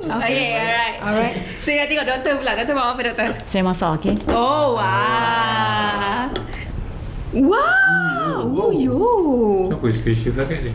Okay, alright. So, kita tengok doktor pula. Doktor buat apa, doktor? Saya masak, okay? Oh, wow. Wow. Oh, yo. Apa special sangat ni?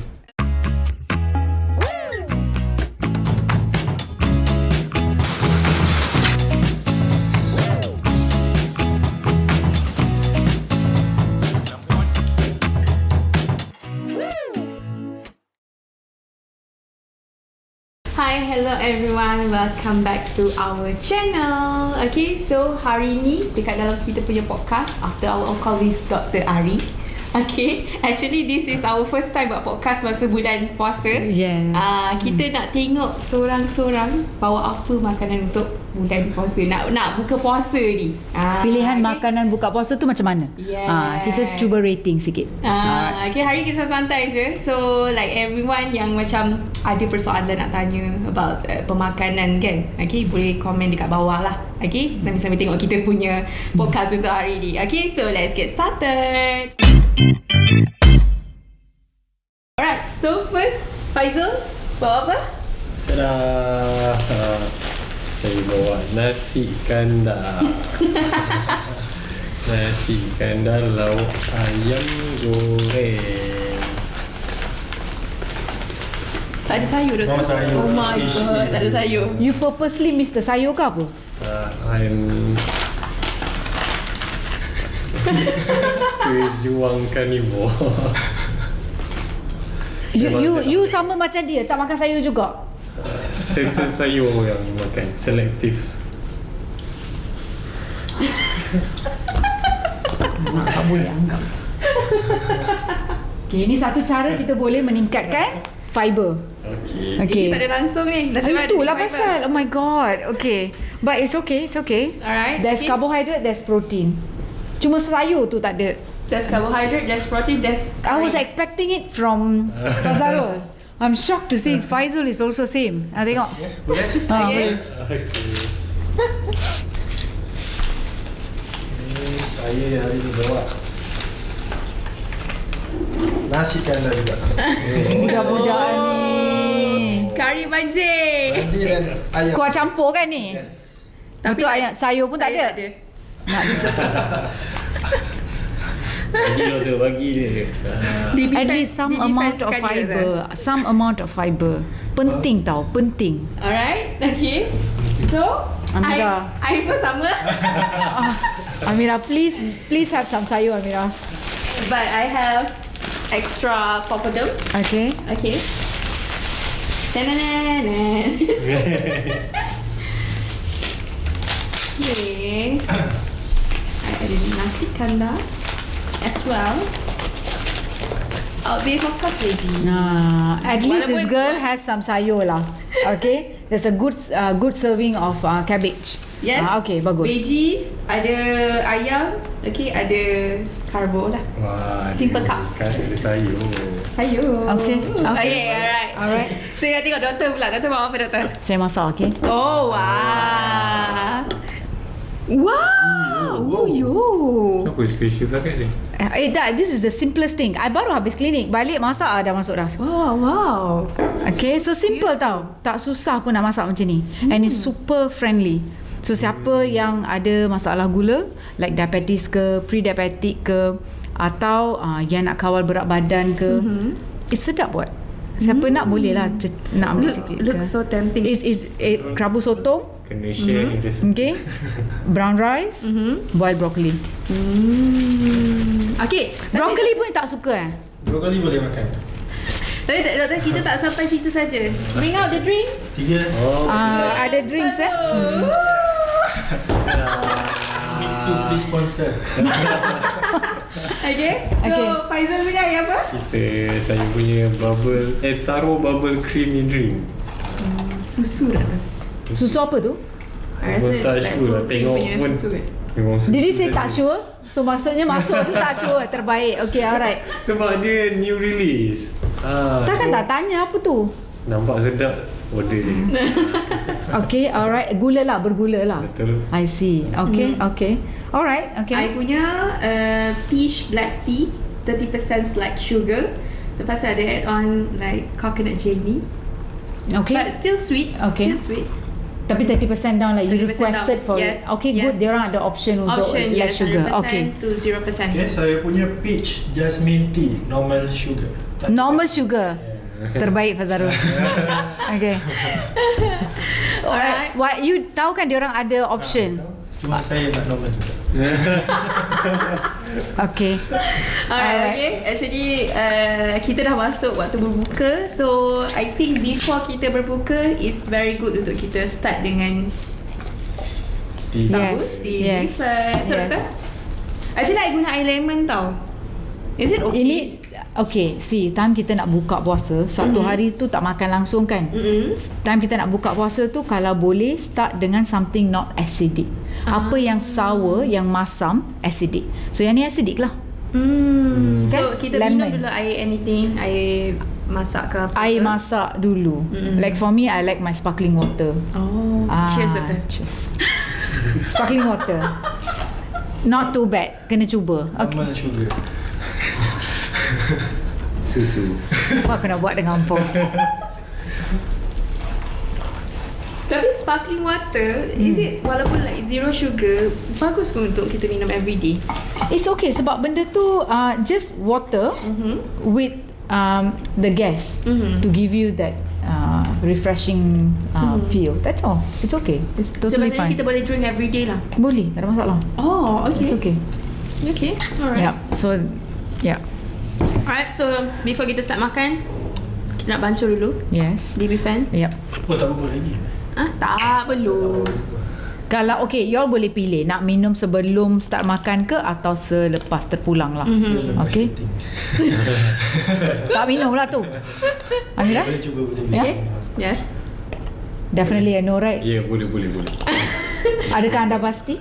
Hi, hello everyone. Welcome back to our channel. Okay, so hari ni dekat dalam kita punya podcast after our call with Dr. Ari. Okay, actually this is our first time buat podcast masa bulan puasa. Yes. Kita nak tengok seorang-seorang bawa apa makanan untuk bulan puasa. Nak buka puasa ni. Pilihan makanan buka puasa tu macam mana? Yes. Kita cuba rating sikit. Okay, hari kita santai je. So like everyone yang macam ada persoalan nak tanya about pemakanan kan, okay, boleh komen dekat bawah lah. Okay, sambil-sambil tengok kita punya podcast untuk hari ni. Okay, so let's get started. Alright, so first Faizul bawa apa? Saya bawa nasi kandar. Nasi kandar lauk ayam goreng. Tak ada sayur dah tu. Sayur. Oh my god, tak ada sayur. You purposely miss the sayur ke apa? I'm pejuang karnivor. You sama macam dia, tak makan sayur juga? Certain sayur yang makan, selektif. Tak boleh anggap. Okay, ini satu cara kita boleh meningkatkan fiber. Okay. Okay. Kita tak ada langsung ni. Itulah pasal. Oh my god. Okay. But it's okay. It's okay. Alright. There's okay. carbohydrate, there's protein. Cuma sayur tu tak ada. There's carbohydrate, there's protein, there's I was expecting it from Fazarul. I'm shocked to see Faizul is also same. Tengok. Boleh? Okay. Saya hari ni bawa nasi kandar juga. Budak-budak ni. Kari banjir. Banjir dan ayam. Kuah campur kan ni? Yes. Betul, ayam sayur pun tak ada. Bagi dia. At least some amount of fiber. Some amount of fiber. Penting tau, penting. Alright, okay. So, Amira. I pun sama. Amira, please have some sayur, Amira. But I have extra papadum. Okay. Okay. Tanananan. Okay. I ada nasi kandar as well. Bih fokus veggie. At least this Walaupun- girl has some sayur lah. Okay. There's a good serving of cabbage. Yes. Okay, bagus. Veggies, ada ayam, okay, ada karbo lah. Wah, Simple dia cups. Kan ada sayur. Sayur. Okay. Okay, alright. Alright. So, kita tengok doktor pula. Doktor buat apa, doktor? Saya masak, okay? Oh, wow. Wow. Oh, yo. Apa special sangat ni? This is the simplest thing. I baru habis klinik, balik masak dah masuk dah. Wow. Okay, so simple tau. Tak susah pun nak masak macam ni. And it's super friendly. So siapa yang ada masalah gula, like diabetes ke, pre-diabetic ke, atau yang nak kawal berat badan ke, it's sedap buat. Siapa nak boleh lah nak ambil sikit. Looks so tempting. Is kerabu sotong, Kena share ni resipi. okay, brown rice, boiled broccoli. Okay. Broccoli pun tak suka Brokoli boleh makan. Tapi doktor, kita tak sampai situ saja. Bring out the drinks. 3. Oh, Ada drinks Mitsu please sponsor. Okay. So, Okay. Faizal punya ayam apa? saya punya taro bubble creamy drink. Susu doktor. Susu apa tu? I Pun rasa tak like sure lah, full cream tengok punya pun. susu kan? Memang susu Did he say tadi. tak sure? So maksudnya masuk tu tak sure. Terbaik. Okay, alright. Sebab dia new release. Takkan tak tanya apa tu? Nampak sedap, order je. Okay, alright. Gula lah, bergula lah. Betul. I see. Okay, okay. Alright, I okay. punya peach black tea 30% like sugar. Lepas tu ada add on like coconut jelly. Okay. But still sweet. Okay. Still sweet. Tapi 30% down like you 30% requested down. for Yes, it. Okay, good. yes. Dia orang ada option untuk Option, less yes, sugar. 100% Okay. to 0%. Okay, saya punya peach jasmine tea, normal sugar. Tak Normal sugar. Terbaik Fazarul. Okay. Alright. What you tahu kan dia orang ada option. Cuma saya nak normal juga. Okay. Alright, okay. Actually, kita dah masuk waktu berbuka. So, I think before kita berbuka, it's very good untuk kita start dengan Yes. tea. Yes. So, betul? Actually, I guna air lemon tau. Is it okay? Ini okay, time kita nak buka puasa, satu hari tu tak makan langsung kan. Time kita nak buka puasa tu kalau boleh start dengan something not acidic. Apa yang sour, yang masam, acidic. So yang ni acidic lah. So, Kan? kita Lemon. minum dulu air anything, air masak ke apa Air ke? masak dulu. Like for me, I like my sparkling water. Oh, cheers Tata. Cheers. Sparkling water. Not too bad. Kena cuba. Okay. Normal sugar. Susu. Apa aku nak buat dengan Ampong? Tapi sparkling water, is it walaupun like zero sugar, bagus ke untuk kita minum everyday? It's okay sebab benda tu just water with the gas to give you that refreshing feel. That's all. It's okay. It's totally Sebenarnya fine. kita boleh drink everyday lah. Boleh, tak ada masalah. Oh, okay. It's okay. Okay, alright. Yeah. So, yeah. Alright, so before kita start makan, kita nak bancuh dulu. Yes. DB fan. Yep. Oh, tak apa lagi. Tak perlu. Kalau okay, you all boleh pilih nak minum sebelum start makan ke atau selepas terpulang lah. Okay. Tak minum lah tu. Amira? Boleh cuba, boleh. Ya? Okay? Yes. Definitely a no, right? Ya, boleh. Adakah anda pasti?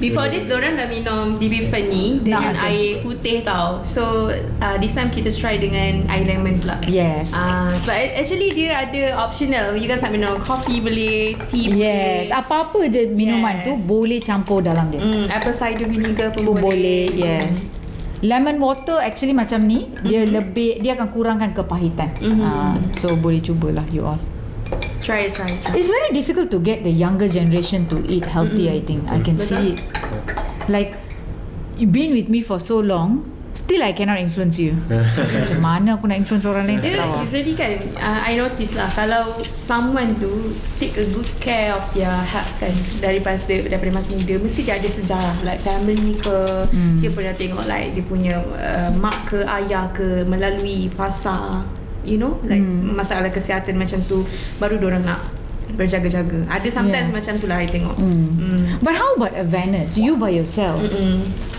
Before this, diorang dah minum DB fan ni dengan Nak, okay. air putih tau. So, this time kita try dengan air lemon pula. Yes. So actually dia ada optional. You guys nak minum coffee boleh, tea Yes. boleh. Apa-apa je minuman tu Yes. boleh campur dalam dia. Apple cider vinegar pun Pun boleh. Yes. Lemon water actually macam ni, dia lebih, dia akan kurangkan kepahitan. So boleh cubalah you all. Try. It's very difficult to get the younger generation to eat healthy, I think. I can see it. Like, you've been with me for so long, still I cannot influence you. Macam mana aku nak influence orang lain, tak Dia tahu. usually kan, I notice lah, kalau someone tu take a good care of their health kan, daripada masa muda, mesti dia ada sejarah, like family ke, dia pernah tengok like dia punya mak ke ayah ke melalui fasa, you know, like masalah kesihatan macam tu, baru diorang nak berjaga-jaga. Ada sometimes macam tu lah I tengok. But how about awareness? You by yourself.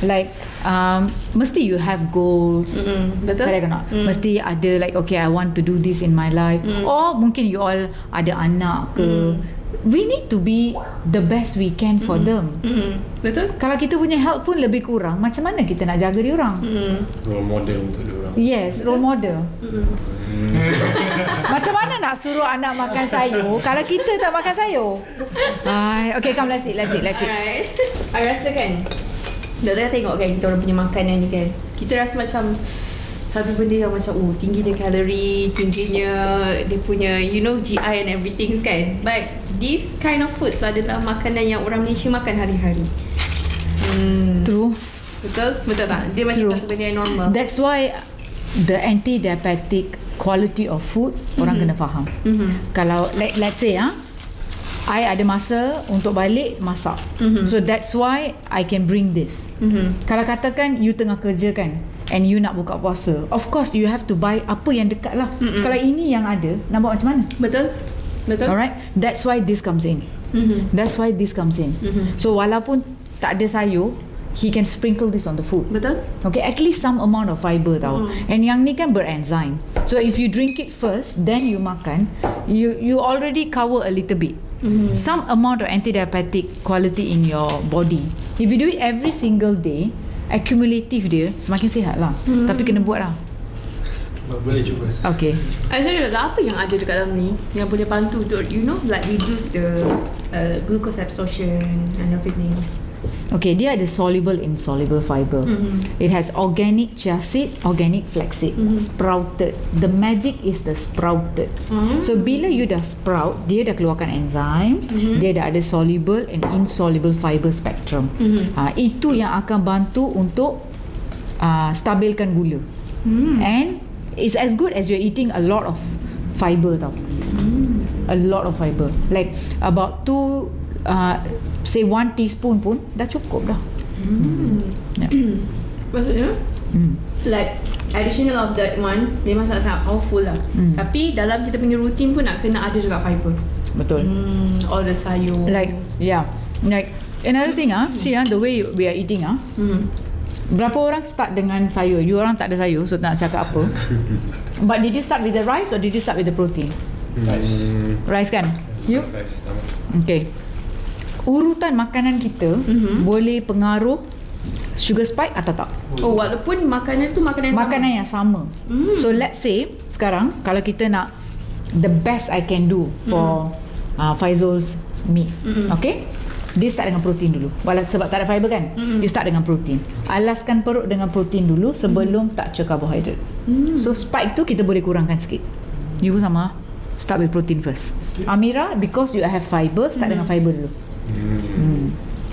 Like, mesti you have goals. Betul? Correct or not? Mesti ada like, okay, I want to do this in my life. Or mungkin you all ada anak ke. We need to be the best we can for them. Betul? Kalau kita punya health pun lebih kurang, macam mana kita nak jaga dia orang? Role model untuk dia orang. Yes, role model. Macam mana nak suruh anak makan sayur kalau kita tak makan sayur? Okay, come let's eat. Alright. I rasa kan, Doktor tengok kan kita orang punya makanan ni kan, kita rasa macam satu benda yang macam tingginya kalori, tingginya dia punya GI and everything kan. But this kind of foods adalah makanan yang orang Malaysia makan hari-hari. True. Betul tak? Dia macam True. satu benda yang normal. That's why the anti-diabetic quality of food orang kena faham. Kalau let's say I ada masa untuk balik masak. So that's why I can bring this. Kalau katakan you tengah kerja kan and you nak buka puasa, of course you have to buy apa yang dekat lah. Kalau ini yang ada, nak buat macam mana? Betul? Alright, that's why this comes in. That's why this comes in. So walaupun tak ada sayur, he can sprinkle this on the food. Betul? Okay, at least some amount of fiber tau. And yang ni kan berenzyme. So if you drink it first, then you makan, you already cover a little bit. Some amount of anti-diabetic quality in your body. If you do it every single day, accumulative dia semakin sihat lah. Tapi kena buat lah. Boleh cuba. Okay. Actually, apa yang ada dekat dalam ni yang boleh bantu untuk, you know, like reduce the glucose absorption and everything. Okay, dia ada soluble, insoluble fiber. It has organic chia seed, organic flaxseed, sprouted. The magic is the sprouted. So bila you dah sprout, dia dah keluarkan enzim, dia dah ada soluble and insoluble fiber spectrum. Itu yang akan bantu untuk stabilkan gula. And it's as good as you're eating a lot of fiber tau. A lot of fiber. Like about say 1 teaspoon pun dah cukup dah. Yeah. Maksudnya like additional of that one memang sangat-sangat powerful lah. Tapi dalam kita punya rutin pun nak kena ada juga fiber. Betul. All the sayur. Like another thing see the way we are eating berapa orang start dengan sayur? You orang tak ada sayur, so tak nak cakap apa. But did you start with the rice or did you start with the protein? Rice kan? You? Rice sama. Okay. Urutan makanan kita boleh pengaruh sugar spike atau tak? Oh, walaupun makanan tu makanan Makanan yang sama. So let's say sekarang kalau kita nak the best I can do for Faizul's meat, okay? Dia start dengan protein dulu. Sebab tak ada fiber kan? You start dengan protein. Alaskan perut dengan protein dulu sebelum touch carbohydrate. So spike tu kita boleh kurangkan sikit. You pun sama. Start with protein first. Amira, because you have fiber, start dengan fiber dulu.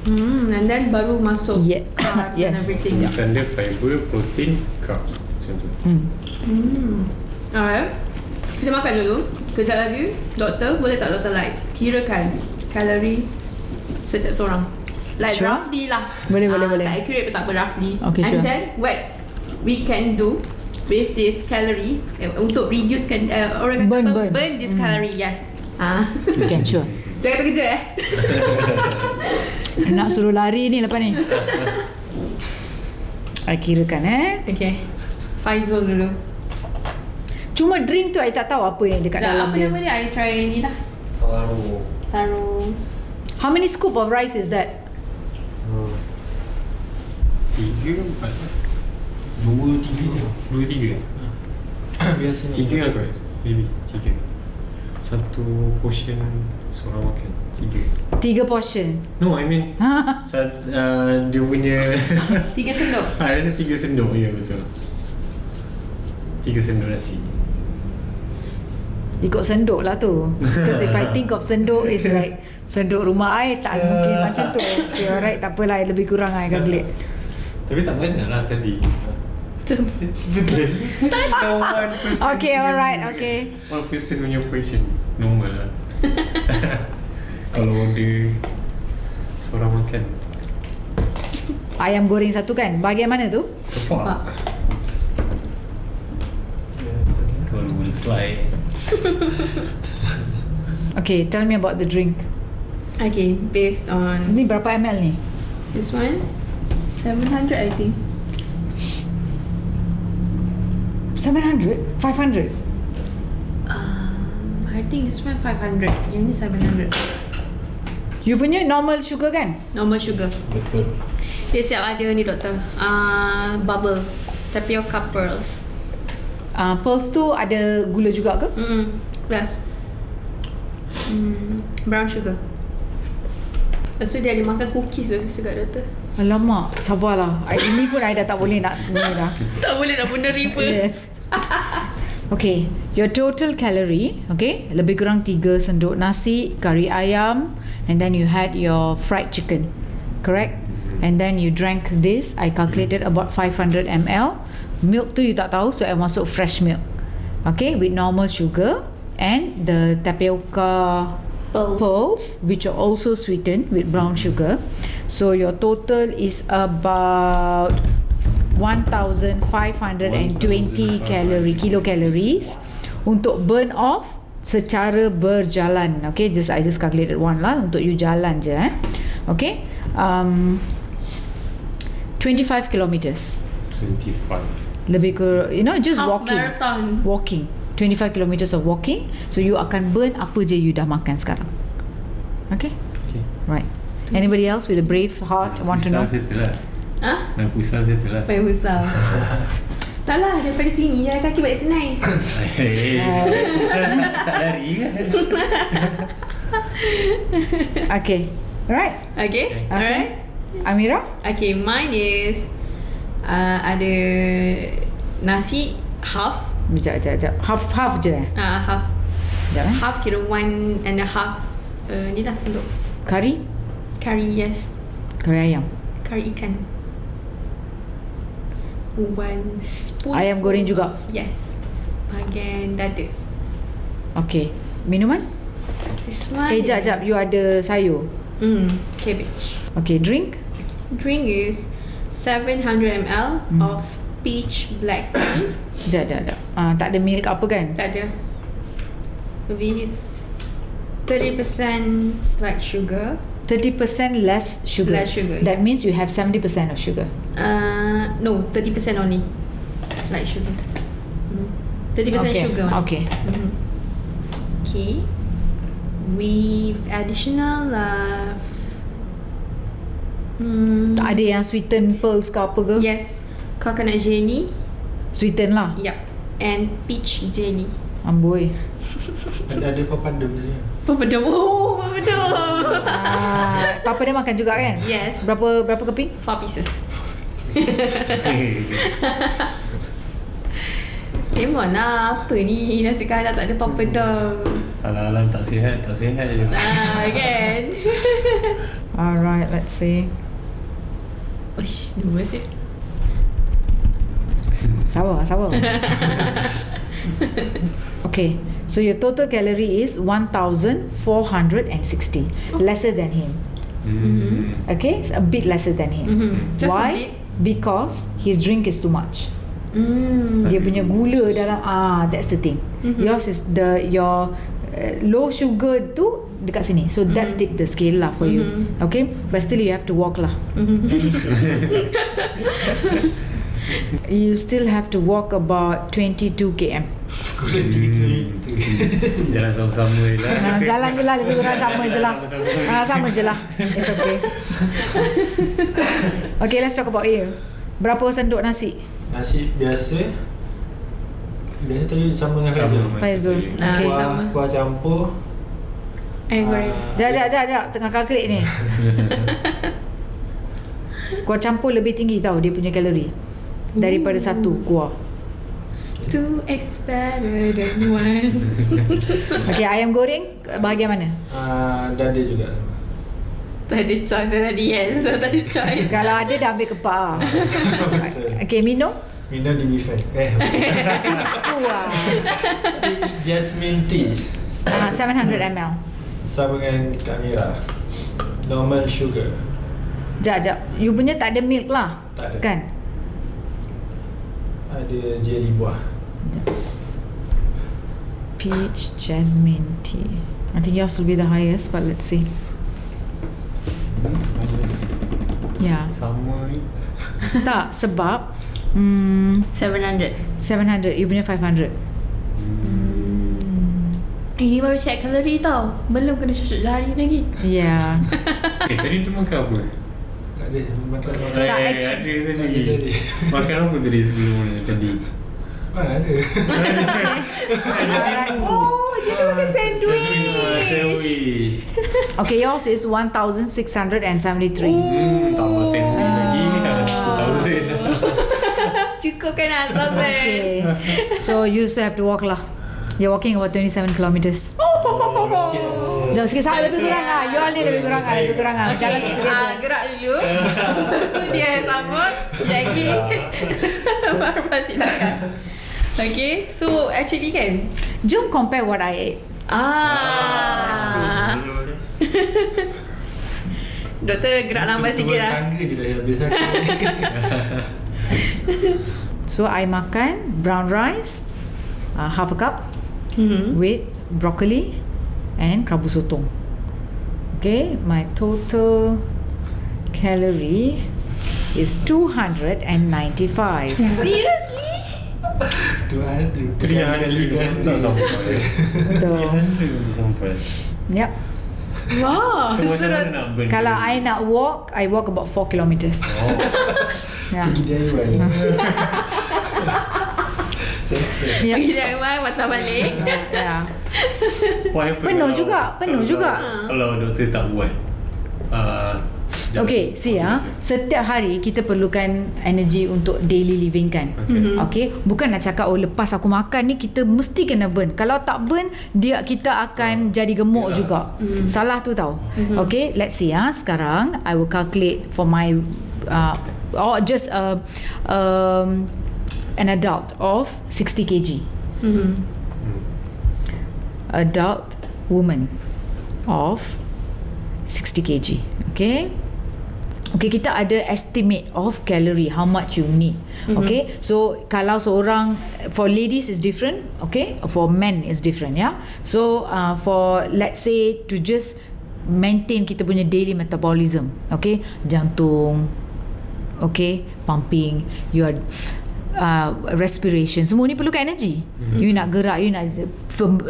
and then baru masuk carbs and Yes. everything. Bukan dia fiber, protein, carbs. Macam tu. Alright. Kita makan dulu. Kejap lagi, doktor, boleh tak doktor like kirakan kalori setiap seorang? Like Sure. roughly lah. Boleh. Tak accurate pun tak apa, roughly. Okay, and sure. then what we can do with this calorie untuk reduce orang kata Burn. burn this calorie, yes. Okay, sure. Jangan terkejut Nak suruh lari ni lepas ni. I kirakan Okay. Faizul dulu. Cuma drink tu I tak tahu apa yang dekat dalam Apa dia. nama dia? I try ni lah. Taruh. How many scoop of rice is that? 3, 4, 2, 3 je. 2, 3. Biasanya 3 lah kot. Maybe 3. Satu portion seorang makan. 3. 3 portion. No, I mean dia punya 3 sendok. I rasa 3 sendok. Ya, betul. 3 sendok nasi. Ikut sendok lah tu. Because if I think of sendok is like sendok rumah I tak mungkin macam tu. Okay, alright, tak apalah, lebih kurang I calculate. Tapi tak banyak lah tadi. Okay, alright, okay. 1% punya portion normal lah. Kalau dia seorang makan Ayam goreng satu kan? Bahagian mana tu? tepak. Kalau boleh fly. Okay, tell me about the drink. Okay, based on Ni berapa ml ni? this one, 700 I think. 700? 500? I think this one 500. Yang ni 700. You punya normal sugar kan? Normal sugar. Betul. Dia siap ada ni doktor. Bubble. Tapioca pearls. Pearls tu ada gula juga ke? Plus. Brown sugar. Lepas tu dia ada makan cookies tu juga doktor. Alamak, sabarlah. Ini pun I dah tak boleh nak ni dah. Tak boleh nak menerima. Yes. Okay, your total calorie, okay, lebih kurang 3 sendok nasi, kari ayam, and then you had your fried chicken, correct? And then you drank this, I calculated about 500 ml. Milk tu you tak tahu, so I masuk fresh milk. Okay, with normal sugar and the tapioca pearls, which are also sweetened with brown sugar. So your total is about 1,520 kilocalories untuk burn off secara berjalan. Okay, I just calculated one lah untuk you jalan je. Okay, 25 kilometers. 25. Lebih kurang, just Half walking. marathon. Walking. 25 kilometers of walking. So you akan burn apa je you dah makan sekarang. Okay? Okay. Right. Anybody else with a brave heart want to know? Pusat settle lah. Ha? Dan pusat settle lah. Payah besar. Tak lah, daripada sini jalan kaki balik Senai. Tak lari kan? Okay. Alright. Okay. Okay. Alright. Amira? Okay, mine is ada nasi half. Sekejap. Half je Half. Sekejap Half kira 1.5 ni dah sendok. Kari? Curry, yes. Kari ayam. Curry ikan. 1 spoon. Ayam goreng juga? Yes. Bahagian dada. Okay. Minuman? This one Jap. You ada sayur. cabbage. Okay, drink? Drink is 700 ml of peach black tea. Sekejap. Tak ada milk apa kan? Tak ada. With 30% like sugar. 30% less sugar. Less sugar, That means you have 70% of sugar. No, 30% only. Slight sugar. 30% Okay. sugar only. Okay. Okay. With additional Ada yang sweeten pearls ke apa ke? yes, coconut jelly. Sweeten lah. Yup. And peach jelly. Amboi. Ada papadum tadi. Papadum. Oh, papadum. Papa dia makan juga kan? Yes. Berapa keping? 4 pieces. Memang lah, apa ni nasi kandar tak ada papadum. Alang-alang tak sihat je. Kan. Alright, let's see. Uish, 2 sih. Sabar. Okay, so your total calorie is 1,460, lesser than him. Okay, it's a bit lesser than him. Just a Why? bit. Because his drink is too much. Dia punya gula dalam that's the thing. Yours is your low sugar tu dekat sini. So that tip the scale lah for you. Okay, but still you have to walk lah. Let me see. You still have to walk about 22 km. Jalan sama-sama je lah. Jalan je lah, lebih kurang sama je lah. Sama je lah. It's okay. Okay, let's talk about you. Berapa sendok nasi? Nasi biasa tadi sama dengan Faizul. Okay. sama. Kuah campur. Goreng. Sekejap. Tengah kalkulate ni. Kuah campur lebih tinggi tau dia punya kalori daripada satu kuah. 2x better than 1. Okay, ayam goreng bahagian mana? Dada juga. Tak ada choice tadi kan. So tak ada choice. Kalau ada dah ambil kepak. Betul. Okay, minum? Minum di buffet. Wah. Peach jasmine tea. 700 ml. Sama dengan Kak Mira. Normal sugar. Sekejap. You punya tak ada milk lah. Tak ada. Kan? Ada jelly buah. Peach jasmine tea. I think yours will be the highest, but let's see. Yeah. Sama ni. Tak, sebab 700. 700, you punya 500. Ini baru check kalori tau. Belum kena cucuk jari lagi. Yeah. Tadi tu makan apa? Tak ada. Makan Tak, Ada actually- tadi. Makan apa tadi sebelum ni tadi? mana ada. Oh, dia makan sandwich. Sandwich. Okay, yours is 1,673. Tambah sandwich lagi. 2,000. Cukup kan atas Okay. So you still have to walk lah. You're walking about 27 kilometers. Jauh sikit sama lebih kurang lah. You all ni lebih kurang lah. Jalan situ dia. Gerak dulu. Dia sambut lagi. Baru pasti nak. Okay, so actually kan. Jom compare what I ate. Doktor gerak lambat sikit lah. Tangga je dah habis aku. So I makan brown rice, half a cup with broccoli and kerabu sotong. Okay, my total calorie is 295. Seriously? 200. 300 tak sampai. Betul. 300 tak sampai. Yep. Wah. So macam mana nak burn? Kalau I nak walk, I walk about 4 kilometers. Oh. Yeah. Pergi DIY. Ya. Pergi Taiwan, patah balik. Ya. What happen Penuh kalau- juga, penuh kalau- juga. Kalau doktor tak buat Okay, see setiap hari kita perlukan energy untuk daily living kan. Okay, bukan nak cakap lepas aku makan ni kita mesti kena burn. Kalau tak burn, kita akan jadi gemuk Yalah. juga. Salah tu tau. Okay, let's see sekarang I will calculate for my or just an adult of 60 kg. Adult woman of 60 kg. Okay, kita ada estimate of calorie, how much you need. Okay, so kalau seorang, for ladies is different, okay, for men is different, yeah. So for let's say to just maintain kita punya daily metabolism, okay, jantung, okay, pumping, your respiration, semua ni perlukan energy. You nak gerak,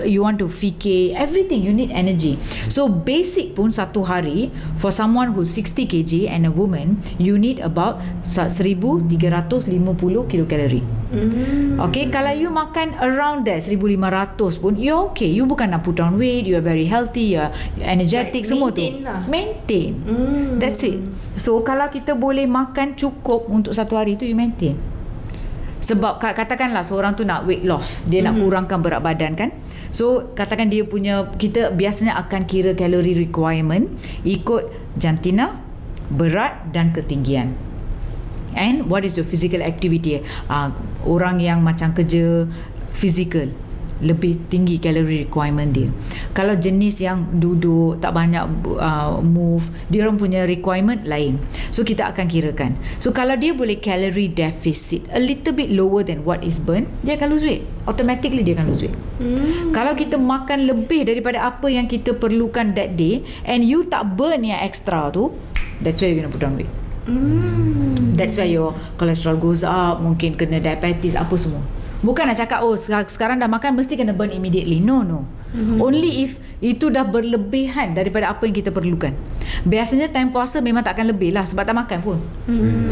you want to fikir, everything you need energy. So basic pun satu hari for someone who's 60 kg and a woman, you need about 1350 kilocalorie. Okay, kalau you makan around that 1500 pun you're okay. You bukan nak put on weight, you are very healthy, you are energetic, Like semua tu maintain lah. maintain. That's it. So kalau kita boleh makan cukup untuk satu hari tu, you maintain. Sebab katakanlah seorang tu nak weight loss, dia nak kurangkan berat badan kan. So katakan dia punya, kita biasanya akan kira calorie requirement ikut jantina, berat dan ketinggian. And what is your physical activity? Orang yang macam kerja physical, lebih tinggi calorie requirement dia. Kalau jenis yang duduk, tak banyak move, dia orang punya requirement lain. So kita akan kirakan. So kalau dia boleh calorie deficit a little bit lower than what is burn, dia akan lose weight. Automatically dia akan lose weight. Kalau kita makan lebih daripada apa yang kita perlukan that day and you tak burn yang extra tu, that's why you're gonna put on weight. That's why your cholesterol goes up, mungkin kena diabetes, apa semua. Bukan nak cakap sekarang dah makan mesti kena burn immediately. No. Only if itu dah berlebihan daripada apa yang kita perlukan. Biasanya time puasa memang tak akan lebih lah sebab tak makan pun.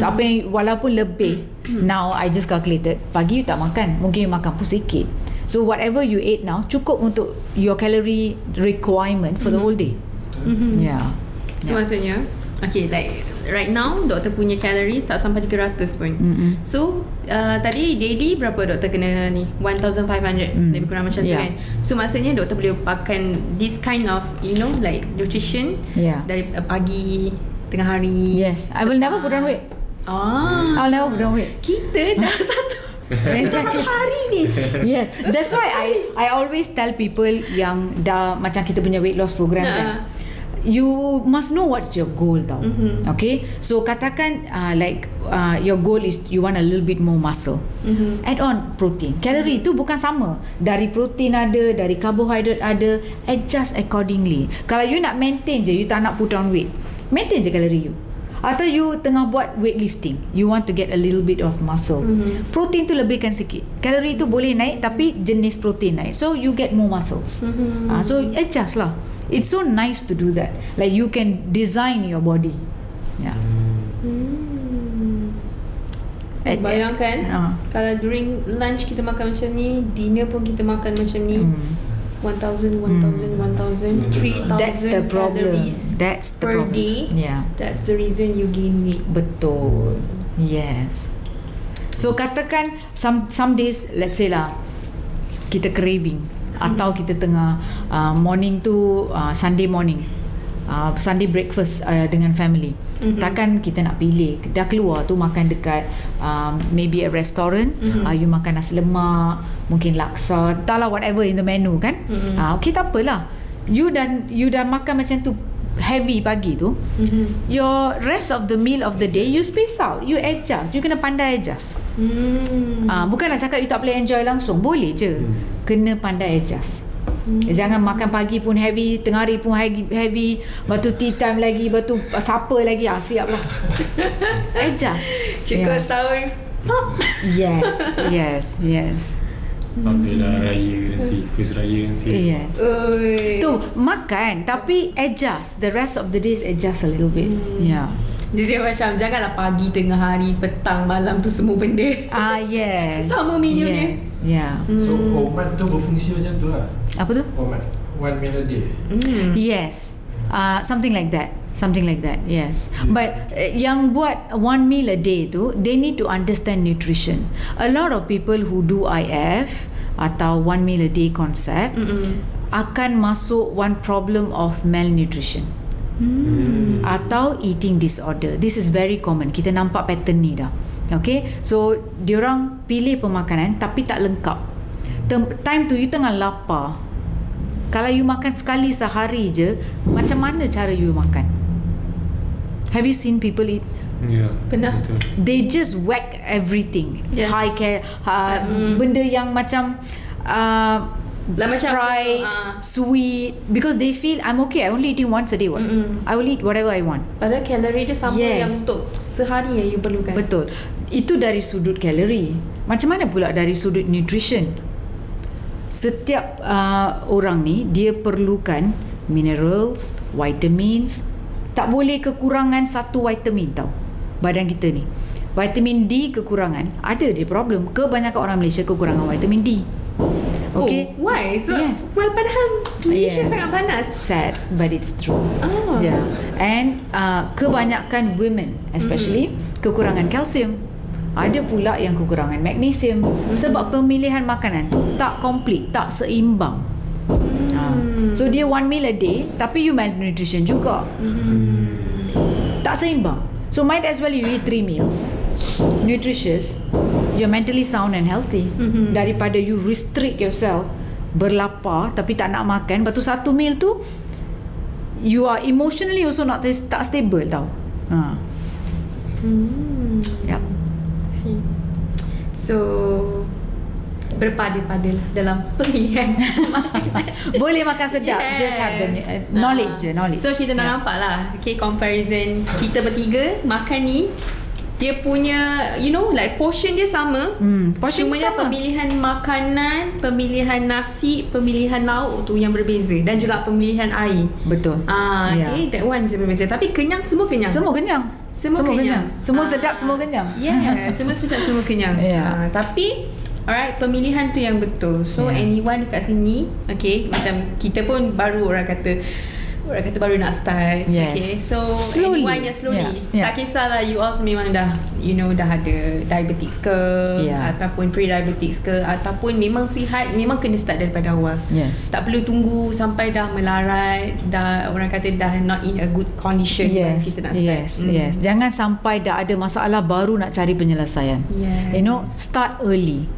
So, apa yang walaupun lebih, now I just calculated, pagi you tak makan, mungkin you makan pun sikit. So whatever you ate now cukup untuk your calorie requirement for the whole day. Yeah. So maksudnya, okay, like right now doktor punya calories tak sampai 300 pun. So tadi daily berapa doktor kena ni? 1500 lebih kurang macam tu kan. So maksudnya doktor boleh pakai this kind of like nutrition dari pagi, tengah hari. Yes, I will never put on weight. I'll never put on weight. Kita dah satu Exactly. hari ni. Yes, that's why I always tell people yang dah macam kita punya weight loss program kan, you must know what's your goal tau. Okay, so katakan your goal is you want a little bit more muscle, add on protein. Calorie tu bukan sama, dari protein ada, dari carbohydrate ada, adjust accordingly. Kalau you nak maintain je, you tak nak put on weight, maintain je calorie you. Atau you tengah buat weightlifting, you want to get a little bit of muscle, protein tu lebihkan sikit, calorie tu boleh naik tapi jenis protein naik, so you get more muscles. So adjust lah. It's so nice to do that. Like you can design your body. Yeah. Bayangkan kalau during lunch kita makan macam ni, dinner pun kita makan macam ni, 1000, 3000 That's the problem. calories That's the per problem. day. Yeah. That's the reason you gain weight. Betul. Yes. So katakan some days, let's say lah, kita craving, atau kita tengah morning tu, Sunday morning, Sunday breakfast dengan family, takkan kita nak pilih, dah keluar tu makan dekat maybe a restaurant, you makan nasi lemak, mungkin laksa, entahlah whatever in the menu kan. Okay, tak apalah, you dah makan macam tu heavy pagi tu, your rest of the meal of the day you space out, you adjust, you kena pandai adjust. Bukan nak cakap you tak boleh enjoy langsung, boleh je, kena pandai adjust. Jangan makan pagi pun heavy, tengah hari pun heavy, lepas tu tea time lagi, lepas tu supper lagi, siap lah. Adjust. Cukup setahun. Yes. Apabila raya nanti, first raya nanti. Yes. Oi. Tu makan tapi adjust, the rest of the days adjust a little bit. Yeah. Jadi dia macam janganlah pagi, tengah hari, petang, malam tu semua benda Yes. sama menu dia. Yeah. So Oman tu berfungsi macam tu lah. Apa tu? Oman, 1 meal a day. Yes. Something like that. Something like that. Yes. But yang buat 1 meal a day tu, they need to understand nutrition. A lot of people who do IF atau 1 meal a day concept akan masuk one problem of malnutrition. Atau eating disorder. This is very common. Kita nampak pattern ni dah. Okay, so diorang pilih pemakanan tapi tak lengkap. Time tu you tengah lapar. Kalau you makan sekali sehari je, macam mana cara you makan? Have you seen people eat? Ya. Pernah. Betul. They just whack everything. Yes. High care, benda yang macam Lah macam fried, sweet, because they feel I'm okay. I only eating once a day. I will eat whatever I want. Padahal kalori dia sama Yes. yang untuk sehari yang you perlukan. Betul. Itu dari sudut kalori. Macam mana pula dari sudut nutrition? Setiap orang ni dia perlukan minerals, vitamins. Tak boleh kekurangan satu vitamin tau. Badan kita ni. Vitamin D kekurangan. Ada je problem. Kebanyakan orang Malaysia kekurangan vitamin D. Okay. Oh, why? So, Yes. well, padahal Malaysia Yes. sangat panas. Sad, but it's true. Oh. Yeah. And kebanyakan women especially kekurangan kalsium. Ada pula yang kekurangan magnesium sebab pemilihan makanan tu tak complete, tak seimbang. So dia 1 meal a day tapi you malnutrition juga. Tak seimbang. So might as well you eat 3 meals. Nutritious, you're mentally sound and healthy. Daripada you restrict yourself, berlapar tapi tak nak makan, lepas tu satu meal tu you are emotionally also tak stable tau. Yep. See. So berpada-pada lah dalam pemilihan makanan. Boleh makan sedap, Yes. just have the knowledge je, knowledge. So kita dah nampak lah, okay, comparison kita bertiga makan ni, dia punya like portion dia sama. Portion Cumanya sama. pemilihan makanan, pemilihan nasi, pemilihan lauk tu yang berbeza dan juga pemilihan air. Betul. Okay, that one je berbeza. Tapi kenyang, semua kenyang. Semua kenyang. Semua kenyang. Semua sedap, semua kenyang. Yeah, semua sedap, semua kenyang. Yeah. Tapi alright, pemilihan tu yang betul. So anyone dekat sini, okay, macam kita pun baru orang kata baru nak start. Yes. Okay, so Slowly. anyone yang slowly, Yeah. tak kisahlah you all memang dah dah ada diabetes ke, ataupun pre-diabetes ke, ataupun memang sihat, memang kena start daripada awal. Yes. Tak perlu tunggu sampai dah melarat, dah orang kata dah not in a good condition baru kita nak start. Yes. Jangan sampai dah ada masalah baru nak cari penyelesaian. Yes. Start early.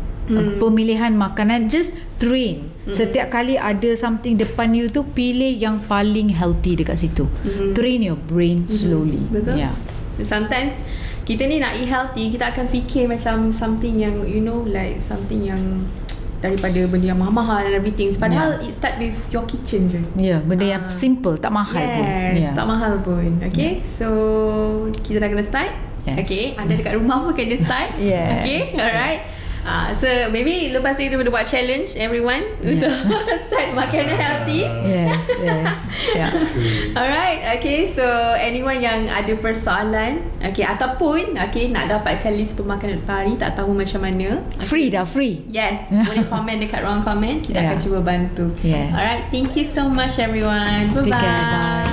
Pemilihan makanan, just train. Setiap kali ada something depan you tu, pilih yang paling healthy dekat situ. Train your brain slowly. Betul. Yeah. So sometimes kita ni nak eat healthy, kita akan fikir macam something yang like something yang daripada benda yang mahal and everything. Padahal it start with your kitchen je. Ya, benda yang simple, tak mahal pun. Yes, tak mahal pun. Okay, so kita dah kena start. Yes. Okay, anda dekat rumah pun kena start. Yes. Okay, alright. So maybe lepas ni kita boleh buat challenge everyone untuk start makanan healthy. Yes. Yeah. Alright, okay, so anyone yang ada persoalan, okay, ataupun nak dapatkan list pemakanan per hari, tak tahu macam mana, Free. yes, boleh komen dekat ruang komen, kita akan cuba bantu. Yes. Alright, thank you so much everyone. Bye Take bye. care, bye.